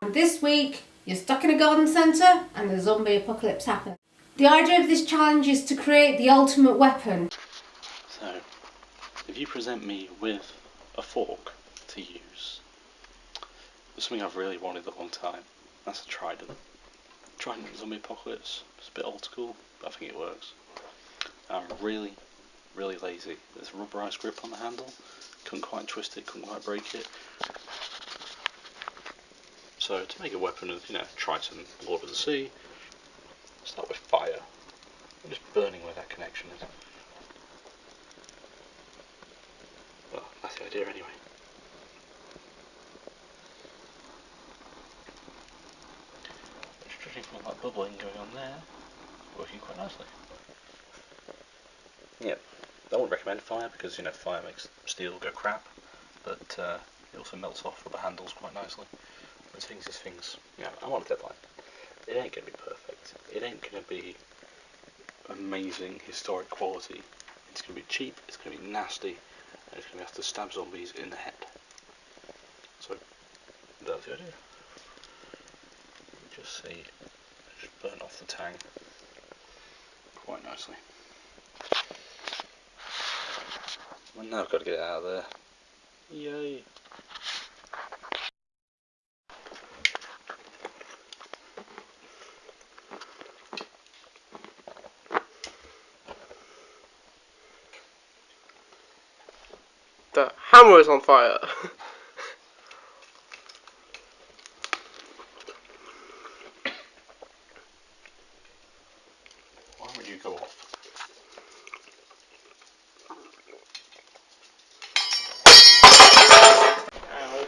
This week, you're stuck in a garden centre and a zombie apocalypse happens. The idea of this challenge is to create the ultimate weapon. So, if you present me with a fork to use, there's something I've really wanted a long time. That's a trident. Trident in zombie apocalypse. It's a bit old school, but I think it works. I'm really lazy. There's a rubberized grip on the handle. Couldn't quite twist it, couldn't quite break it. So to make a weapon of, Triton, Lord of the Sea, start with fire. I'm just burning where that connection is. Well, that's the idea anyway. Just judging from all that bubbling going on there, working quite nicely. Yep, I wouldn't recommend fire because, fire makes steel go crap, but it also melts off rubber handles quite nicely. But things, I'm on a deadline. It ain't going to be perfect. It ain't going to be amazing historic quality. It's going to be cheap, it's going to be nasty, and it's going to be have to stab zombies in the head. So, that's the idea. Just see, just burnt off the tang quite nicely. Well, now I've got to get it out of there. Yay! The hammer is on fire. Why would you go off? Ow.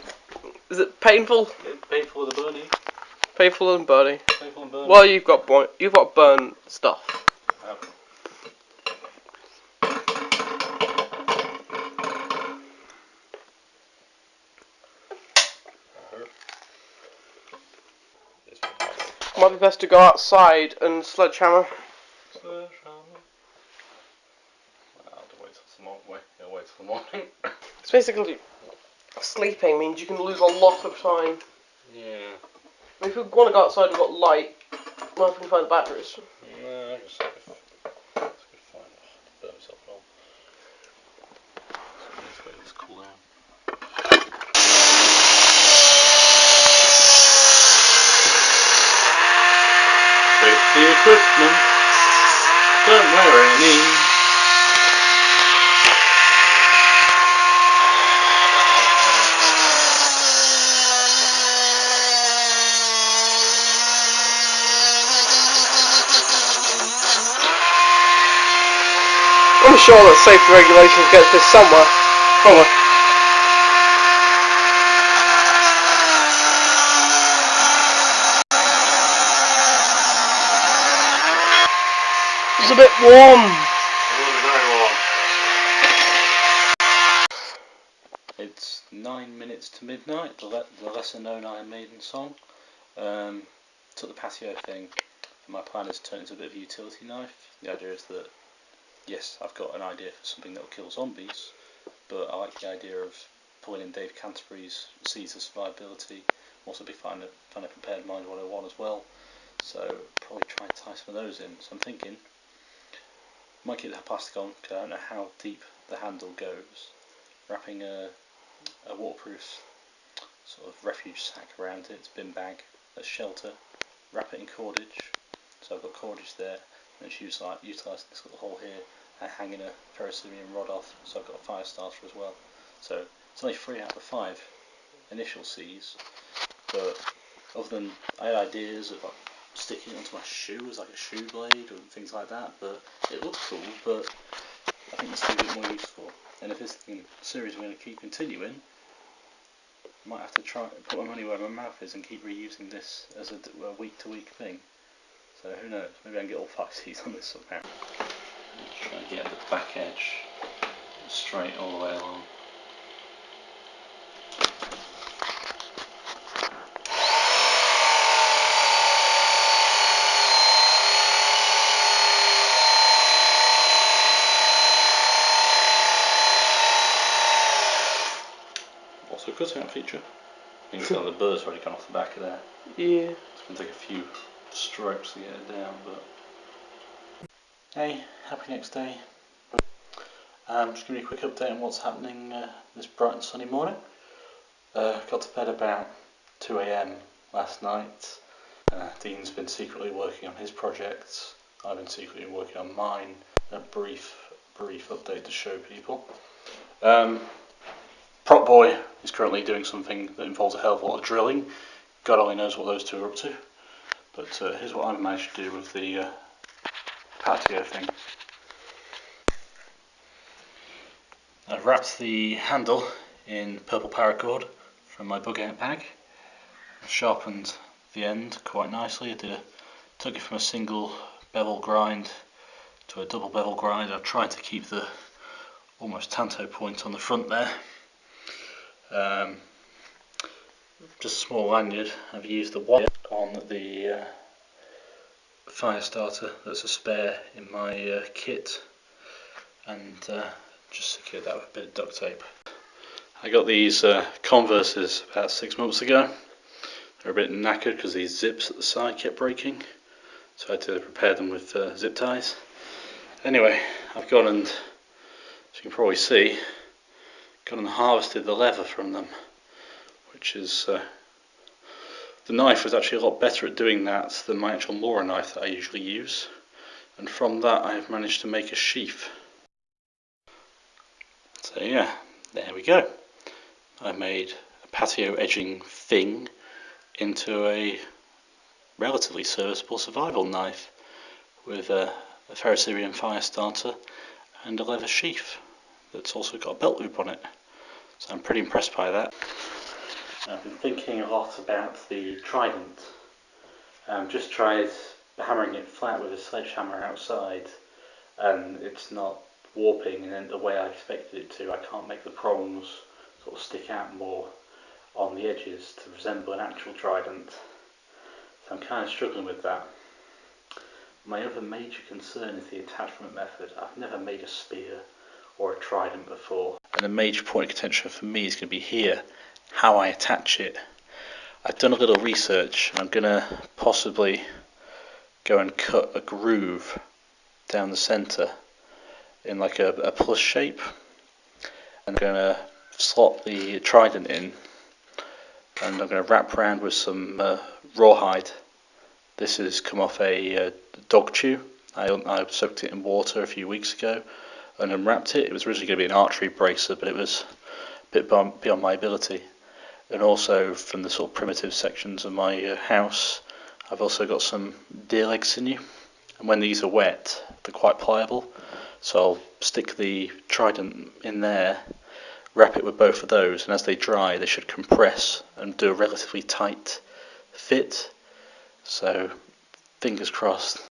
Is it painful? Painful with the burning. Painful and burning. Painful and burning. Well, you've got burn stuff. Might be best to go outside and sledgehammer. Well, I'll wait till the morning. It's basically sleeping means you can lose a lot of time. Yeah. If you want to go outside, we've got light. Well, if we can find the batteries. No, I just say it's good fine. Burn myself at all. So let's wait this cool down. Safety equipment. Don't wear any. I'm sure that safety regulations get this somewhere. Somewhere. It's a bit warm. Very warm. It's 9 minutes to midnight, the lesser known Iron Maiden song. Took the patio thing, and my plan is to turn it into a bit of a utility knife. The idea is that, yes, I've got an idea for something that will kill zombies, but I like the idea of pulling in Dave Canterbury's Seeds of Survivability. Also be find a prepared mind 101 as well. So probably try and tie some of those in. So I'm thinking, might keep that plastic on because I don't know how deep the handle goes. Wrapping a waterproof sort of refuge sack around it, bin bag, as shelter. Wrap it in cordage. So I've got cordage there, and it's utilising this little hole here and hanging a ferrocerium rod off. So I've got a fire starter as well. So it's only 3 out of 5 initial C's, but other than I had ideas of like sticking it onto my shoe as like a shoe blade and things like that, but it looks cool, but I think this could be a bit more useful. And if this series we're going to keep continuing, I might have to try put my money where my mouth is and keep reusing this as a week to week thing. So who knows, maybe I can get all 5 C's on this somehow. Try and get the back edge straight all the way along. Also cutout feature. You can tell the bird's already gone off the back of there. Yeah. It's going to take a few strokes to get it down, but... Hey, happy next day. Just giving you a quick update on what's happening this bright and sunny morning. Got to bed about 2 AM last night. Dean's been secretly working on his projects. I've been secretly working on mine. A brief update to show people. Prop Boy is currently doing something that involves a hell of a lot of drilling. God only knows what those two are up to. But here's what I've managed to do with the Patio thing. I've wrapped the handle in purple paracord from my bug out bag. I've sharpened the end quite nicely. I took it from a single bevel grind to a double bevel grind. I've tried to keep the almost tanto point on the front there. Just a small lanyard. I've used the wire on the fire starter that's a spare in my kit, and just secured that with a bit of duct tape. I got these Converses about 6 months ago. They're a bit knackered because these zips at the side kept breaking, so I had to repair them with zip ties. Anyway, I've gone and, as you can probably see, gone and harvested the leather from them, which is the knife was actually a lot better at doing that than my actual Laura knife that I usually use, and from that I have managed to make a sheath. So yeah, there we go. I made a patio edging thing into a relatively serviceable survival knife with a Ferrocerium fire starter and a leather sheath that's also got a belt loop on it. So I'm pretty impressed by that. I've been thinking a lot about the trident. Just tried hammering it flat with a sledgehammer outside, and it's not warping in the way I expected it to. I can't make the prongs sort of stick out more on the edges to resemble an actual trident. So I'm kind of struggling with that. My other major concern is the attachment method. I've never made a spear or a trident before, and a major point of contention for me is going to be here, how I attach it. I've done a little research, and I'm going to possibly go and cut a groove down the centre in like a plus shape. I'm going to slot the trident in, and I'm going to wrap around with some rawhide. This has come off a dog chew. I soaked it in water a few weeks ago and unwrapped it. It was originally going to be an archery bracer, but it was a bit beyond my ability. And also from the sort of primitive sections of my house, I've also got some deer leg sinew. And when these are wet, they're quite pliable. So I'll stick the trident in there, wrap it with both of those, and as they dry, they should compress and do a relatively tight fit. So, fingers crossed.